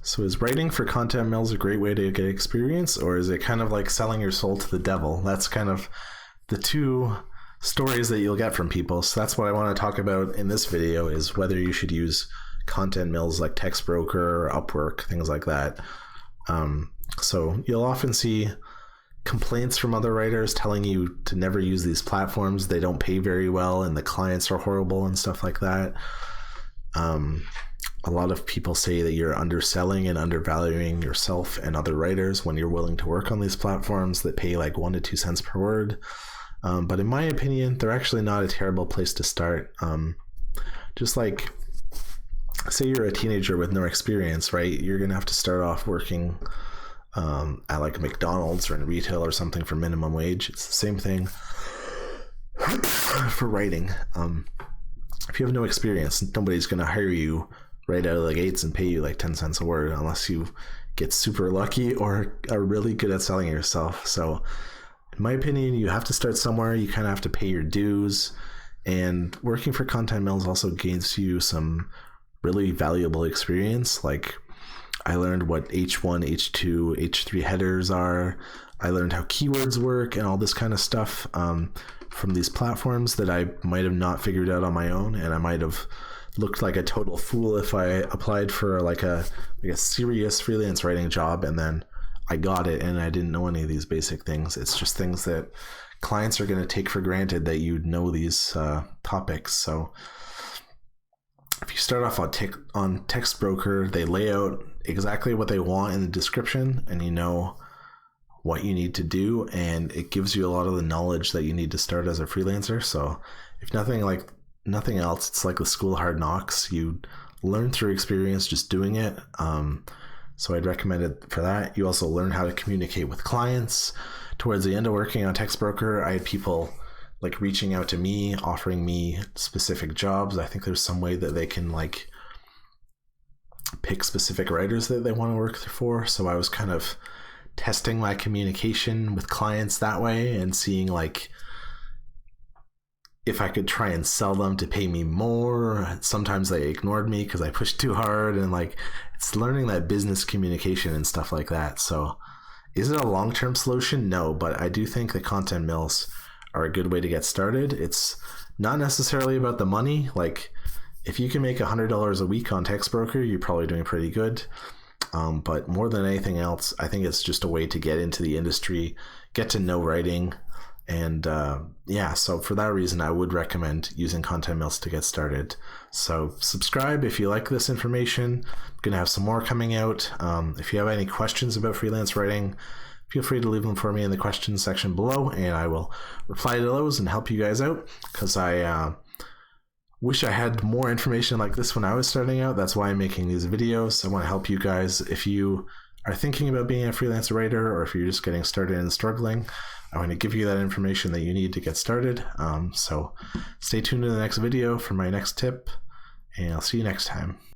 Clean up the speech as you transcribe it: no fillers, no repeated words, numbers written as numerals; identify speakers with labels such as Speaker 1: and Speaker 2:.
Speaker 1: So is writing for content mills a great way to get experience, or is it kind of like selling your soul to the devil? That's kind of the two stories that you'll get from people. So that's what I want to talk about in this video, is whether you should use content mills like Textbroker or Upwork, things like that. So you'll often see complaints from other writers telling you to never use these platforms. They don't pay very well and the clients are horrible and stuff like that. A lot of people say that you're underselling and undervaluing yourself and other writers when you're willing to work on these platforms that pay like 1 to 2 cents per word. But in my opinion, they're actually not a terrible place to start. Just like, say you're a teenager with no experience, right? You're going to have to start off working at like a McDonald's or in retail or something for minimum wage. It's the same thing for writing. If you have no experience, nobody's going to hire you right out of the gates and pay you like 10 cents a word unless you get super lucky or are really good at selling yourself. So in my opinion, you have to start somewhere. You kind of have to pay your dues, and working for content mills also gives you some really valuable experience. Like, I learned what H1, H2, H3 headers are. I learned how keywords work and all this kind of stuff from these platforms that I might have not figured out on my own, and I might have looked like a total fool if I applied for like a serious freelance writing job and then I got it and I didn't know any of these basic things. It's just things that clients are going to take for granted that you know these topics. So if you start off on Textbroker, they lay out exactly what they want in the description, and you know what you need to do, and it gives you a lot of the knowledge that you need to start as a freelancer. So if nothing else, it's like the school of hard knocks. You learn through experience just doing it. So I'd recommend it for that. You also learn how to communicate with clients. Towards the end of working on Textbroker, I had people like reaching out to me, offering me specific jobs. I think there's some way that they can like pick specific writers that they want to work for. So I was kind of testing my communication with clients that way and seeing like if I could try and sell them to pay me more. Sometimes they ignored me because I pushed too hard, and like it's learning that business communication and stuff like that. So is it a long-term solution? No, but I do think the content mills are a good way to get started. It's not necessarily about the money. Like if you can make $100 a week on Textbroker, you're probably doing pretty good. But more than anything else, I think it's just a way to get into the industry, get to know writing. And so for that reason, I would recommend using content mills to get started. So subscribe if you like this information. I'm going to have some more coming out. If you have any questions about freelance writing, feel free to leave them for me in the questions section below, and I will reply to those and help you guys out, because I wish I had more information like this when I was starting out. That's why I'm making these videos. I want to help you guys. If you are thinking about being a freelance writer, or if you're just getting started and struggling, I want to give you that information that you need to get started. So stay tuned to the next video for my next tip, and I'll see you next time.